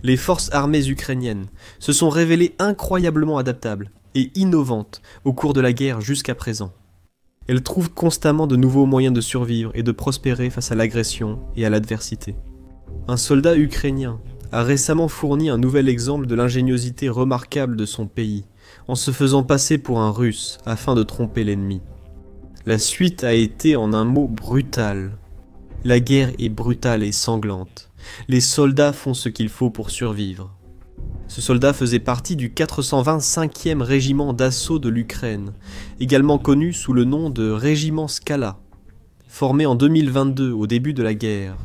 Les forces armées ukrainiennes se sont révélées incroyablement adaptables et innovantes au cours de la guerre jusqu'à présent. Elles trouvent constamment de nouveaux moyens de survivre et de prospérer face à l'agression et à l'adversité. Un soldat ukrainien a récemment fourni un nouvel exemple de l'ingéniosité remarquable de son pays, en se faisant passer pour un Russe afin de tromper l'ennemi. La suite a été en un mot brutale. La guerre est brutale et sanglante. Les soldats font ce qu'il faut pour survivre. Ce soldat faisait partie du 425e régiment d'assaut de l'Ukraine, également connu sous le nom de régiment Skala. Formé en 2022 au début de la guerre,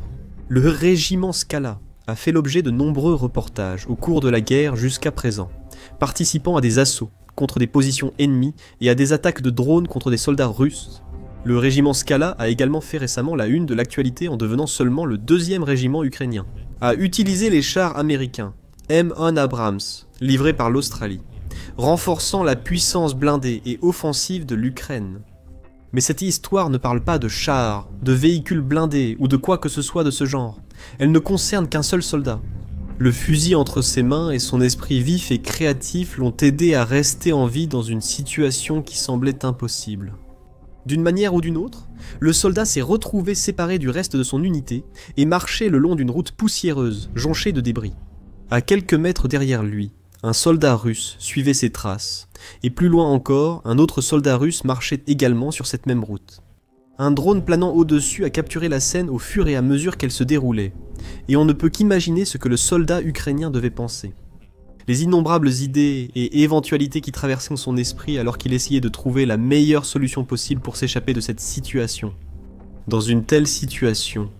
le régiment Skala a fait l'objet de nombreux reportages au cours de la guerre jusqu'à présent, participant à des assauts contre des positions ennemies et à des attaques de drones contre des soldats russes. Le régiment Skala a également fait récemment la une de l'actualité en devenant seulement le 2e régiment ukrainien, à utiliser les chars américains M1 Abrams, livrés par l'Australie, renforçant la puissance blindée et offensive de l'Ukraine. Mais cette histoire ne parle pas de chars, de véhicules blindés ou de quoi que ce soit de ce genre. Elle ne concerne qu'un seul soldat. Le fusil entre ses mains et son esprit vif et créatif l'ont aidé à rester en vie dans une situation qui semblait impossible. D'une manière ou d'une autre, le soldat s'est retrouvé séparé du reste de son unité et marchait le long d'une route poussiéreuse, jonchée de débris. À quelques mètres derrière lui, un soldat russe suivait ses traces, et plus loin encore, un autre soldat russe marchait également sur cette même route. Un drone planant au-dessus a capturé la scène au fur et à mesure qu'elle se déroulait, et on ne peut qu'imaginer ce que le soldat ukrainien devait penser. Les innombrables idées et éventualités qui traversaient son esprit alors qu'il essayait de trouver la meilleure solution possible pour s'échapper de cette situation. Dans une telle situation,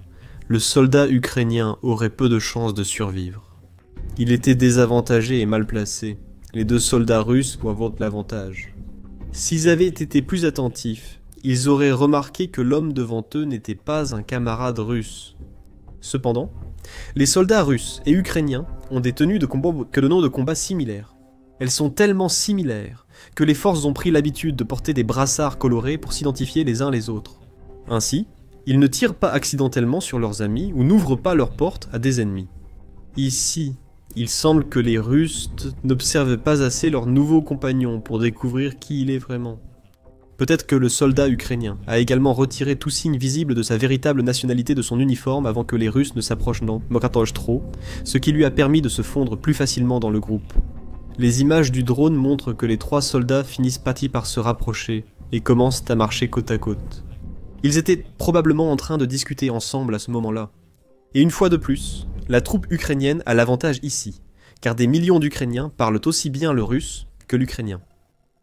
le soldat ukrainien aurait peu de chances de survivre. Il était désavantagé et mal placé. Les deux soldats russes ont l'avantage. S'ils avaient été plus attentifs, ils auraient remarqué que l'homme devant eux n'était pas un camarade russe. Cependant, les soldats russes et ukrainiens ont des tenues de combat similaires. Elles sont tellement similaires que les forces ont pris l'habitude de porter des brassards colorés pour s'identifier les uns les autres. Ainsi, ils ne tirent pas accidentellement sur leurs amis ou n'ouvrent pas leurs portes à des ennemis. Ici, il semble que les Russes n'observent pas assez leurs nouveaux compagnons pour découvrir qui il est vraiment. Peut-être que le soldat ukrainien a également retiré tout signe visible de sa véritable nationalité de son uniforme avant que les Russes ne s'approchent trop, ce qui lui a permis de se fondre plus facilement dans le groupe. Les images du drone montrent que les trois soldats finissent par se rapprocher et commencent à marcher côte à côte. Ils étaient probablement en train de discuter ensemble à ce moment-là. Et une fois de plus, la troupe ukrainienne a l'avantage ici, car des millions d'Ukrainiens parlent aussi bien le russe que l'ukrainien.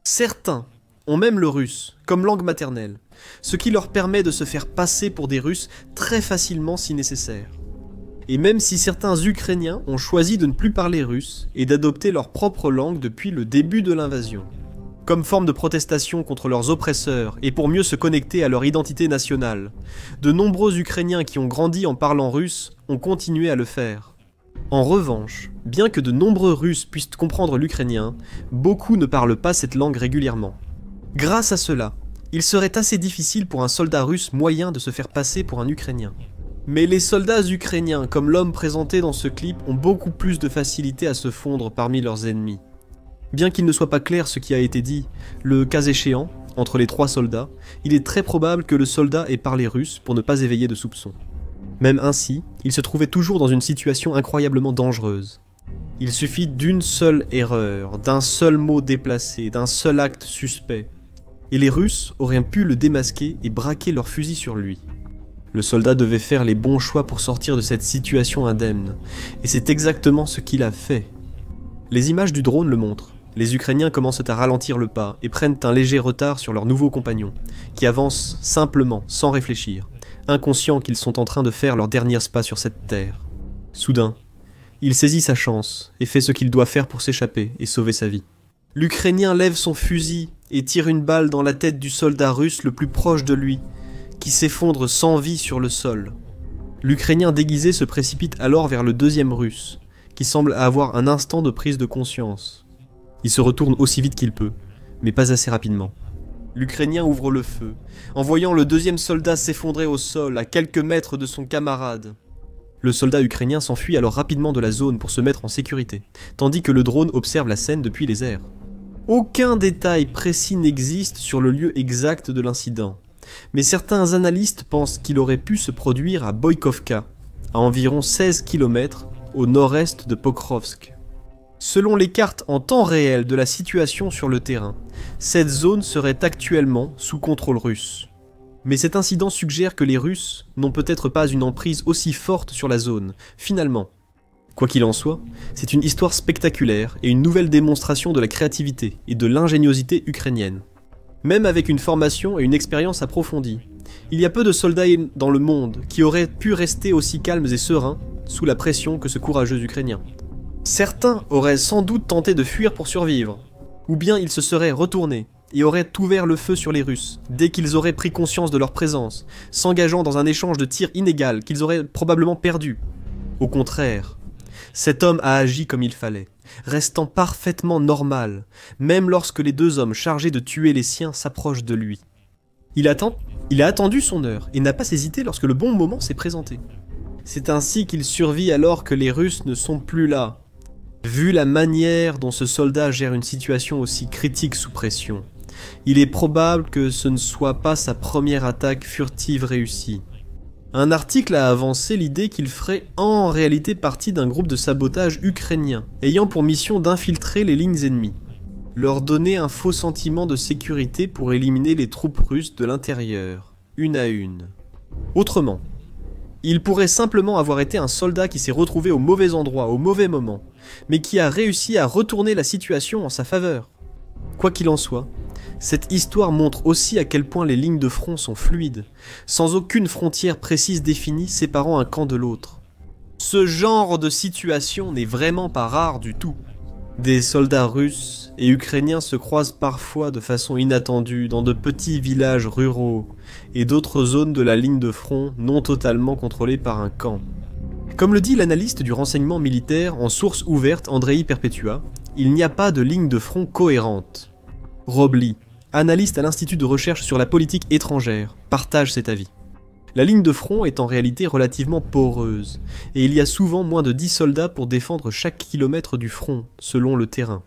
Certains ont même le russe comme langue maternelle, ce qui leur permet de se faire passer pour des Russes très facilement si nécessaire. Et même si certains Ukrainiens ont choisi de ne plus parler russe et d'adopter leur propre langue depuis le début de l'invasion, comme forme de protestation contre leurs oppresseurs et pour mieux se connecter à leur identité nationale, de nombreux Ukrainiens qui ont grandi en parlant russe ont continué à le faire. En revanche, bien que de nombreux Russes puissent comprendre l'ukrainien, beaucoup ne parlent pas cette langue régulièrement. Grâce à cela, il serait assez difficile pour un soldat russe moyen de se faire passer pour un Ukrainien. Mais les soldats ukrainiens, comme l'homme présenté dans ce clip, ont beaucoup plus de facilité à se fondre parmi leurs ennemis. Bien qu'il ne soit pas clair ce qui a été dit, le cas échéant, entre les trois soldats, il est très probable que le soldat ait parlé russe pour ne pas éveiller de soupçons. Même ainsi, il se trouvait toujours dans une situation incroyablement dangereuse. Il suffit d'une seule erreur, d'un seul mot déplacé, d'un seul acte suspect, et les Russes auraient pu le démasquer et braquer leur fusil sur lui. Le soldat devait faire les bons choix pour sortir de cette situation indemne, et c'est exactement ce qu'il a fait. Les images du drone le montrent. Les Ukrainiens commencent à ralentir le pas et prennent un léger retard sur leurs nouveaux compagnons, qui avancent simplement, sans réfléchir, inconscients qu'ils sont en train de faire leur dernier pas sur cette terre. Soudain, il saisit sa chance et fait ce qu'il doit faire pour s'échapper et sauver sa vie. L'Ukrainien lève son fusil et tire une balle dans la tête du soldat russe le plus proche de lui, qui s'effondre sans vie sur le sol. L'Ukrainien déguisé se précipite alors vers le deuxième russe, qui semble avoir un instant de prise de conscience. Il se retourne aussi vite qu'il peut, mais pas assez rapidement. L'Ukrainien ouvre le feu, en voyant le deuxième soldat s'effondrer au sol à quelques mètres de son camarade. Le soldat ukrainien s'enfuit alors rapidement de la zone pour se mettre en sécurité, tandis que le drone observe la scène depuis les airs. Aucun détail précis n'existe sur le lieu exact de l'incident, mais certains analystes pensent qu'il aurait pu se produire à Boïkovka, à environ 16 km au nord-est de Pokrovsk. Selon les cartes en temps réel de la situation sur le terrain, cette zone serait actuellement sous contrôle russe. Mais cet incident suggère que les Russes n'ont peut-être pas une emprise aussi forte sur la zone, finalement. Quoi qu'il en soit, c'est une histoire spectaculaire et une nouvelle démonstration de la créativité et de l'ingéniosité ukrainienne. Même avec une formation et une expérience approfondie, il y a peu de soldats dans le monde qui auraient pu rester aussi calmes et sereins sous la pression que ce courageux Ukrainien. Certains auraient sans doute tenté de fuir pour survivre, ou bien ils se seraient retournés et auraient ouvert le feu sur les Russes dès qu'ils auraient pris conscience de leur présence, s'engageant dans un échange de tirs inégal qu'ils auraient probablement perdu. Au contraire, cet homme a agi comme il fallait, restant parfaitement normal, même lorsque les deux hommes chargés de tuer les siens s'approchent de lui. Il a attendu son heure et n'a pas hésité lorsque le bon moment s'est présenté. C'est ainsi qu'il survit alors que les Russes ne sont plus là. Vu la manière dont ce soldat gère une situation aussi critique sous pression, il est probable que ce ne soit pas sa première attaque furtive réussie. Un article a avancé l'idée qu'il ferait en réalité partie d'un groupe de sabotage ukrainien, ayant pour mission d'infiltrer les lignes ennemies, leur donner un faux sentiment de sécurité pour éliminer les troupes russes de l'intérieur, une à une. Autrement, il pourrait simplement avoir été un soldat qui s'est retrouvé au mauvais endroit, au mauvais moment, mais qui a réussi à retourner la situation en sa faveur. Quoi qu'il en soit, cette histoire montre aussi à quel point les lignes de front sont fluides, sans aucune frontière précise définie séparant un camp de l'autre. Ce genre de situation n'est vraiment pas rare du tout. Des soldats russes et ukrainiens se croisent parfois de façon inattendue dans de petits villages ruraux et d'autres zones de la ligne de front non totalement contrôlées par un camp. Comme le dit l'analyste du renseignement militaire en source ouverte Andrei Perpetua, il n'y a pas de ligne de front cohérente. Rob Lee, analyste à l'Institut de recherche sur la politique étrangère, partage cet avis. La ligne de front est en réalité relativement poreuse, et il y a souvent moins de 10 soldats pour défendre chaque kilomètre du front, selon le terrain.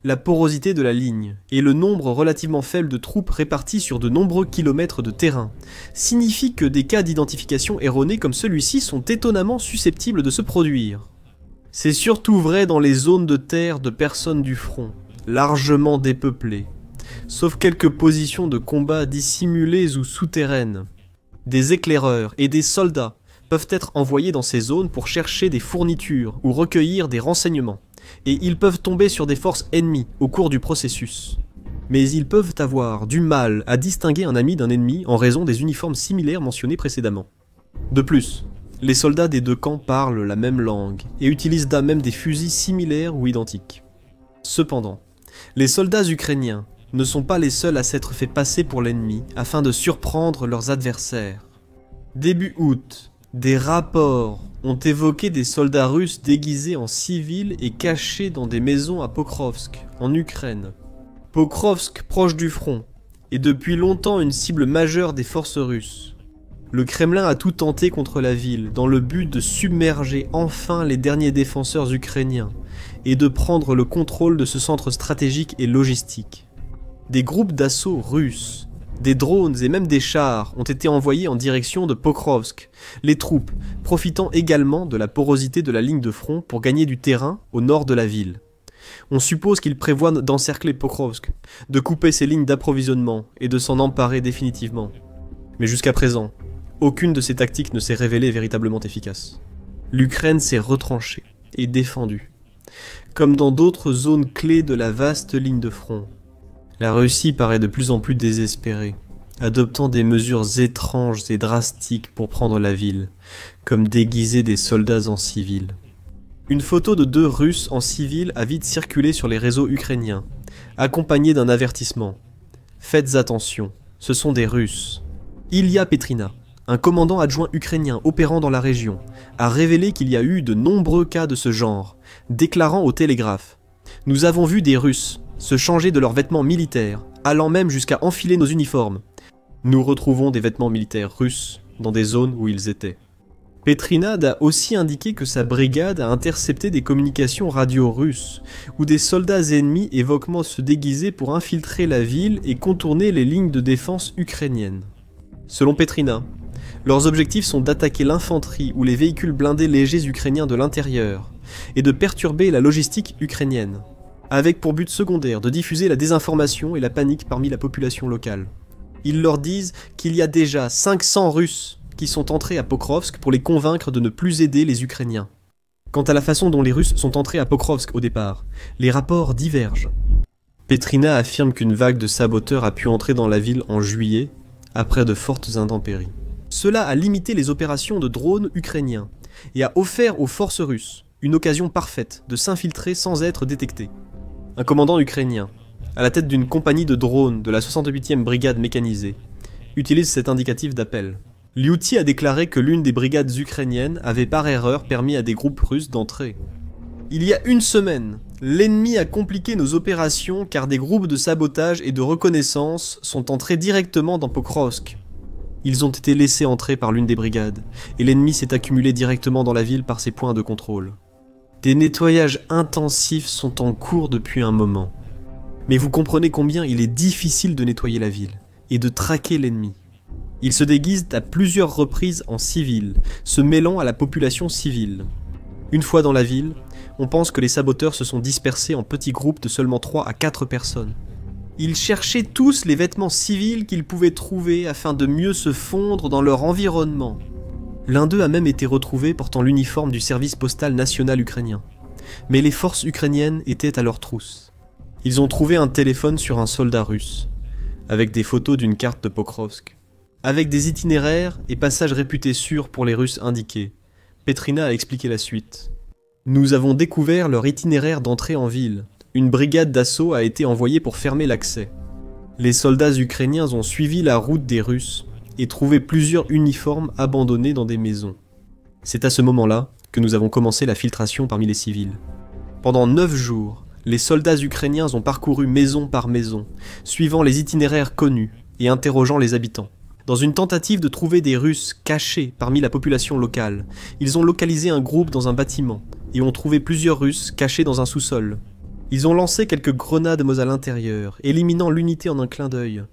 La porosité de la ligne, et le nombre relativement faible de troupes réparties sur de nombreux kilomètres de terrain, signifie que des cas d'identification erronés comme celui-ci sont étonnamment susceptibles de se produire. C'est surtout vrai dans les zones de terre de personnes du front, largement dépeuplées, sauf quelques positions de combat dissimulées ou souterraines. Des éclaireurs et des soldats peuvent être envoyés dans ces zones pour chercher des fournitures ou recueillir des renseignements, et ils peuvent tomber sur des forces ennemies au cours du processus. Mais ils peuvent avoir du mal à distinguer un ami d'un ennemi en raison des uniformes similaires mentionnés précédemment. De plus, les soldats des deux camps parlent la même langue et utilisent même des fusils similaires ou identiques. Cependant, les soldats ukrainiens ne sont pas les seuls à s'être fait passer pour l'ennemi afin de surprendre leurs adversaires. Début août, des rapports ont évoqué des soldats russes déguisés en civils et cachés dans des maisons à Pokrovsk, en Ukraine. Pokrovsk, proche du front, est depuis longtemps une cible majeure des forces russes. Le Kremlin a tout tenté contre la ville dans le but de submerger enfin les derniers défenseurs ukrainiens et de prendre le contrôle de ce centre stratégique et logistique. Des groupes d'assaut russes, des drones et même des chars ont été envoyés en direction de Pokrovsk, les troupes profitant également de la porosité de la ligne de front pour gagner du terrain au nord de la ville. On suppose qu'ils prévoient d'encercler Pokrovsk, de couper ses lignes d'approvisionnement et de s'en emparer définitivement. Mais jusqu'à présent, aucune de ces tactiques ne s'est révélée véritablement efficace. L'Ukraine s'est retranchée et défendue, comme dans d'autres zones clés de la vaste ligne de front. La Russie paraît de plus en plus désespérée, adoptant des mesures étranges et drastiques pour prendre la ville, comme déguiser des soldats en civil. Une photo de 2 Russes en civil a vite circulé sur les réseaux ukrainiens, accompagnée d'un avertissement. Faites attention, ce sont des Russes. Ilya Petrina, un commandant adjoint ukrainien opérant dans la région, a révélé qu'il y a eu de nombreux cas de ce genre, déclarant au Télégraphe « Nous avons vu des Russes se changer de leurs vêtements militaires, allant même jusqu'à enfiler nos uniformes. Nous retrouvons des vêtements militaires russes dans des zones où ils étaient. » Petrina a aussi indiqué que sa brigade a intercepté des communications radio russes, où des soldats ennemis évoquent se déguiser pour infiltrer la ville et contourner les lignes de défense ukrainiennes. Selon Petrina, leurs objectifs sont d'attaquer l'infanterie ou les véhicules blindés légers ukrainiens de l'intérieur, et de perturber la logistique ukrainienne, avec pour but secondaire de diffuser la désinformation et la panique parmi la population locale. Ils leur disent qu'il y a déjà 500 Russes qui sont entrés à Pokrovsk pour les convaincre de ne plus aider les Ukrainiens. Quant à la façon dont les Russes sont entrés à Pokrovsk au départ, les rapports divergent. Petrina affirme qu'une vague de saboteurs a pu entrer dans la ville en juillet, après de fortes intempéries. Cela a limité les opérations de drones ukrainiens, et a offert aux forces russes une occasion parfaite de s'infiltrer sans être détectés. Un commandant ukrainien, à la tête d'une compagnie de drones de la 68e brigade mécanisée, utilise cet indicatif d'appel. Liouti a déclaré que l'une des brigades ukrainiennes avait par erreur permis à des groupes russes d'entrer. Il y a une semaine, l'ennemi a compliqué nos opérations car des groupes de sabotage et de reconnaissance sont entrés directement dans Pokrovsk. Ils ont été laissés entrer par l'une des brigades, et l'ennemi s'est accumulé directement dans la ville par ses points de contrôle. Des nettoyages intensifs sont en cours depuis un moment. Mais vous comprenez combien il est difficile de nettoyer la ville, et de traquer l'ennemi. Ils se déguisent à plusieurs reprises en civils, se mêlant à la population civile. Une fois dans la ville, on pense que les saboteurs se sont dispersés en petits groupes de seulement 3 à 4 personnes. Ils cherchaient tous les vêtements civils qu'ils pouvaient trouver afin de mieux se fondre dans leur environnement. L'un d'eux a même été retrouvé portant l'uniforme du service postal national ukrainien. Mais les forces ukrainiennes étaient à leur trousse. Ils ont trouvé un téléphone sur un soldat russe, avec des photos d'une carte de Pokrovsk. Avec des itinéraires et passages réputés sûrs pour les Russes indiqués, Petrina a expliqué la suite. Nous avons découvert leur itinéraire d'entrée en ville. Une brigade d'assaut a été envoyée pour fermer l'accès. Les soldats ukrainiens ont suivi la route des Russes et trouvé plusieurs uniformes abandonnés dans des maisons. C'est à ce moment-là que nous avons commencé la filtration parmi les civils. Pendant 9 jours, les soldats ukrainiens ont parcouru maison par maison, suivant les itinéraires connus et interrogeant les habitants. Dans une tentative de trouver des Russes cachés parmi la population locale, ils ont localisé un groupe dans un bâtiment et ont trouvé plusieurs Russes cachés dans un sous-sol. Ils ont lancé quelques grenades à l'intérieur, éliminant l'unité en un clin d'œil.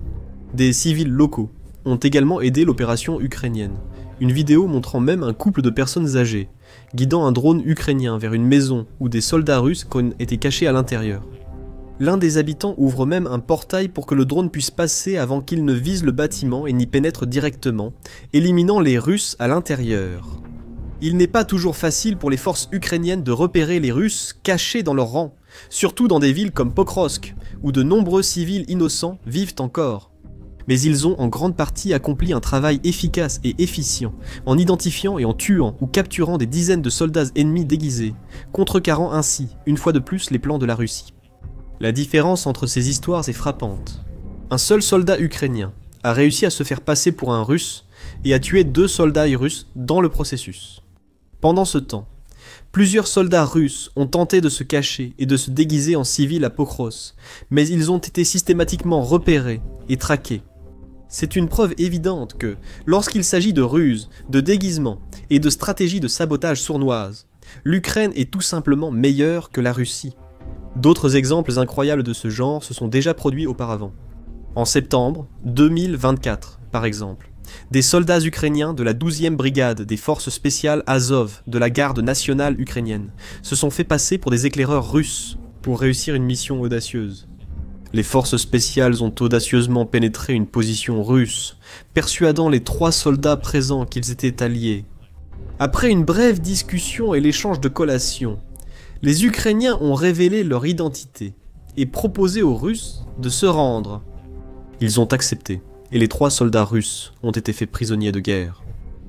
Des civils locaux ont également aidé l'opération ukrainienne. Une vidéo montrant même un couple de personnes âgées, guidant un drone ukrainien vers une maison où des soldats russes étaient cachés à l'intérieur. L'un des habitants ouvre même un portail pour que le drone puisse passer avant qu'il ne vise le bâtiment et n'y pénètre directement, éliminant les Russes à l'intérieur. Il n'est pas toujours facile pour les forces ukrainiennes de repérer les Russes cachés dans leurs rangs, surtout dans des villes comme Pokrovsk, où de nombreux civils innocents vivent encore. Mais ils ont en grande partie accompli un travail efficace et efficient, en identifiant et en tuant ou capturant des dizaines de soldats ennemis déguisés, contrecarrant ainsi, une fois de plus, les plans de la Russie. La différence entre ces histoires est frappante. Un seul soldat ukrainien a réussi à se faire passer pour un Russe et a tué 2 soldats russes dans le processus. Pendant ce temps, plusieurs soldats russes ont tenté de se cacher et de se déguiser en civil à Pokrovsk, mais ils ont été systématiquement repérés et traqués. C'est une preuve évidente que, lorsqu'il s'agit de ruses, de déguisements et de stratégies de sabotage sournoises, l'Ukraine est tout simplement meilleure que la Russie. D'autres exemples incroyables de ce genre se sont déjà produits auparavant. En septembre 2024, par exemple, des soldats ukrainiens de la 12e brigade des forces spéciales Azov de la garde nationale ukrainienne se sont fait passer pour des éclaireurs russes pour réussir une mission audacieuse. Les forces spéciales ont audacieusement pénétré une position russe, persuadant les 3 soldats présents qu'ils étaient alliés. Après une brève discussion et l'échange de collations, les Ukrainiens ont révélé leur identité et proposé aux Russes de se rendre. Ils ont accepté, et les 3 soldats russes ont été faits prisonniers de guerre.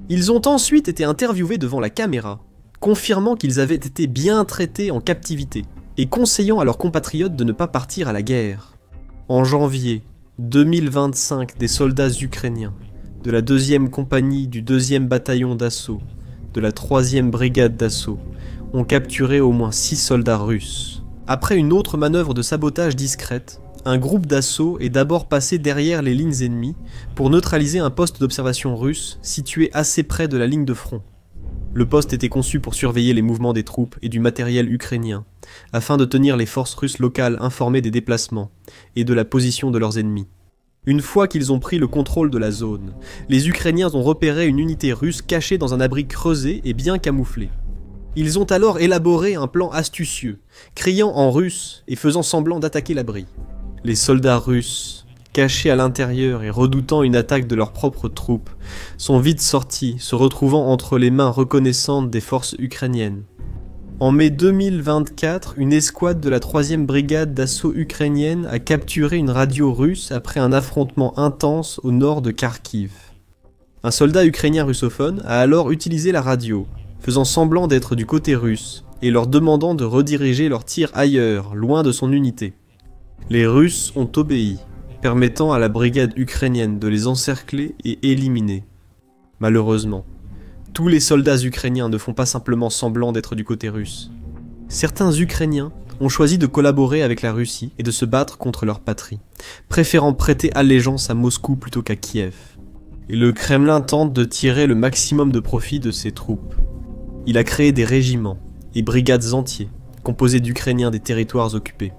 Ils ont ensuite été interviewés devant la caméra, confirmant qu'ils avaient été bien traités en captivité, et conseillant à leurs compatriotes de ne pas partir à la guerre. En janvier 2025, des soldats ukrainiens de la 2e compagnie du 2e bataillon d'assaut, de la 3e brigade d'assaut, ont capturé au moins 6 soldats russes. Après une autre manœuvre de sabotage discrète, un groupe d'assaut est d'abord passé derrière les lignes ennemies pour neutraliser un poste d'observation russe situé assez près de la ligne de front. Le poste était conçu pour surveiller les mouvements des troupes et du matériel ukrainien, afin de tenir les forces russes locales informées des déplacements et de la position de leurs ennemis. Une fois qu'ils ont pris le contrôle de la zone, les Ukrainiens ont repéré une unité russe cachée dans un abri creusé et bien camouflé. Ils ont alors élaboré un plan astucieux, criant en russe et faisant semblant d'attaquer l'abri. Les soldats russes, cachés à l'intérieur et redoutant une attaque de leurs propres troupes, sont vite sortis, se retrouvant entre les mains reconnaissantes des forces ukrainiennes. En mai 2024, une escouade de la 3e brigade d'assaut ukrainienne a capturé une radio russe après un affrontement intense au nord de Kharkiv. Un soldat ukrainien russophone a alors utilisé la radio, faisant semblant d'être du côté russe et leur demandant de rediriger leurs tirs ailleurs, loin de son unité. Les Russes ont obéi, permettant à la brigade ukrainienne de les encercler et éliminer. Malheureusement, tous les soldats ukrainiens ne font pas simplement semblant d'être du côté russe. Certains Ukrainiens ont choisi de collaborer avec la Russie et de se battre contre leur patrie, préférant prêter allégeance à Moscou plutôt qu'à Kiev. Et le Kremlin tente de tirer le maximum de profit de ses troupes. Il a créé des régiments et brigades entiers, composés d'Ukrainiens des territoires occupés.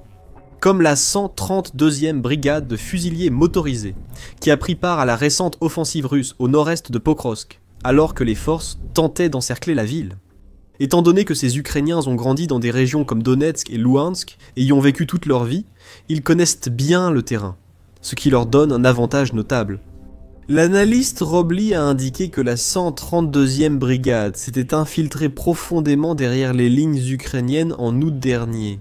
Comme la 132e brigade de fusiliers motorisés, qui a pris part à la récente offensive russe au nord-est de Pokrovsk, alors que les forces tentaient d'encercler la ville. Étant donné que ces Ukrainiens ont grandi dans des régions comme Donetsk et Louhansk et y ont vécu toute leur vie, ils connaissent bien le terrain, ce qui leur donne un avantage notable. L'analyste Robley a indiqué que la 132e brigade s'était infiltrée profondément derrière les lignes ukrainiennes en août dernier.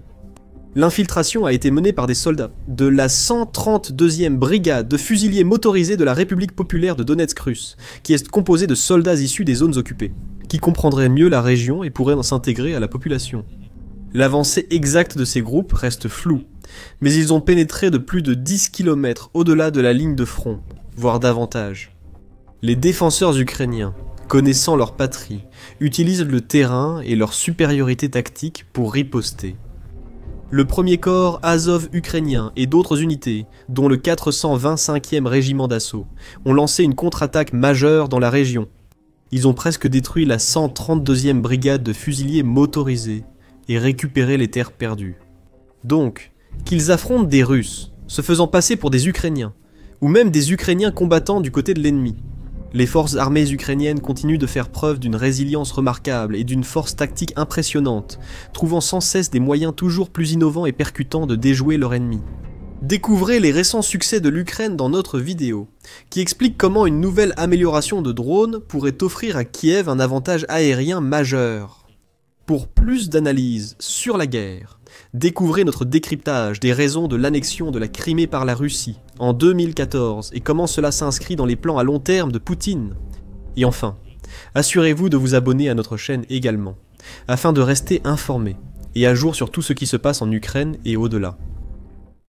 L'infiltration a été menée par des soldats de la 132e brigade de fusiliers motorisés de la République populaire de Donetsk russe, qui est composée de soldats issus des zones occupées, qui comprendraient mieux la région et pourraient s'intégrer à la population. L'avancée exacte de ces groupes reste floue, mais ils ont pénétré de plus de 10 km au-delà de la ligne de front, voire davantage. Les défenseurs ukrainiens, connaissant leur patrie, utilisent le terrain et leur supériorité tactique pour riposter. Le premier corps Azov ukrainien et d'autres unités, dont le 425e régiment d'assaut, ont lancé une contre-attaque majeure dans la région. Ils ont presque détruit la 132e brigade de fusiliers motorisés et récupéré les terres perdues. Donc, qu'ils affrontent des Russes, se faisant passer pour des Ukrainiens, ou même des Ukrainiens combattant du côté de l'ennemi. Les forces armées ukrainiennes continuent de faire preuve d'une résilience remarquable et d'une force tactique impressionnante, trouvant sans cesse des moyens toujours plus innovants et percutants de déjouer leur ennemi. Découvrez les récents succès de l'Ukraine dans notre vidéo, qui explique comment une nouvelle amélioration de drones pourrait offrir à Kiev un avantage aérien majeur. Pour plus d'analyses sur la guerre, découvrez notre décryptage des raisons de l'annexion de la Crimée par la Russie en 2014 et comment cela s'inscrit dans les plans à long terme de Poutine. Et enfin, assurez-vous de vous abonner à notre chaîne également, afin de rester informé et à jour sur tout ce qui se passe en Ukraine et au-delà.